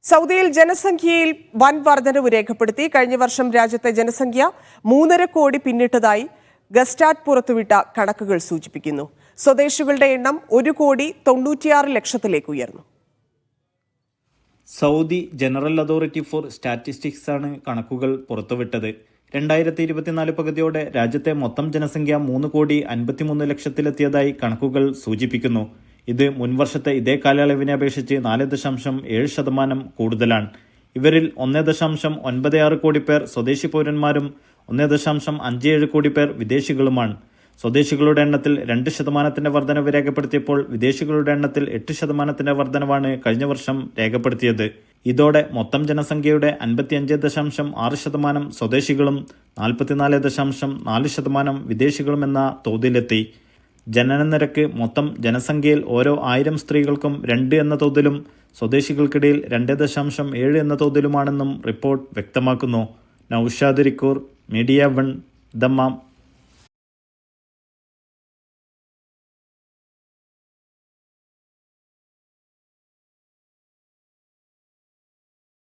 സൗദിയിൽ ജനസംഖ്യയിൽ വൻ വർധനവ് രേഖപ്പെടുത്തി. കഴിഞ്ഞ വർഷം രാജ്യത്തെ ജനസംഖ്യ 3.5 കോടി പിന്നിട്ടതായി ഗസ്റ്റാറ്റ് പുറത്തുവിട്ട കണക്കുകൾ സൂചിപ്പിക്കുന്നു. സ്വദേശികളുടെ എണ്ണം 1,96,00,000 ഉയർന്നു. Saudi general authority four statistics ആണ് കണക്കുകൾ പുറത്തുവിട്ടത്. 2024 പകുതിയോടെ രാജ്യത്തെ മൊത്തം ജനസംഖ്യ 3,53,00,000 കണക്കുകൾ സൂചിപ്പിക്കുന്നു. ഇത് മുൻവർഷത്തെ ഇതേ കാലയളവിനെ അപേക്ഷിച്ച് 4.7% കൂടുതലാണ്. ഇവരിൽ 1.96 കോടി പേർ സ്വദേശി പൗരന്മാരും 1.57 കോടി പേർ വിദേശികളുമാണ്. സ്വദേശികളുടെ എണ്ണത്തിൽ 2% വർധനവ് രേഖപ്പെടുത്തിയപ്പോൾ വിദേശികളുടെ എണ്ണത്തിൽ 8% വർധനവാണ് കഴിഞ്ഞ വർഷം രേഖപ്പെടുത്തിയത്. ഇതോടെ മൊത്തം ജനസംഖ്യയുടെ 55.6% സ്വദേശികളും 44.4% വിദേശികളുമെന്ന തോതിലെത്തി. ജനനനിരക്ക് മൊത്തം ജനസംഖ്യയിൽ ഓരോ 1000 സ്ത്രീകൾക്കും 2 എന്ന തോതിലും സ്വദേശികൾക്കിടയിൽ 2.7 എന്ന തോതിലുമാണെന്നും റിപ്പോർട്ട് വ്യക്തമാക്കുന്നു. Naushad റിക്കൂർ, media 1, Dammam.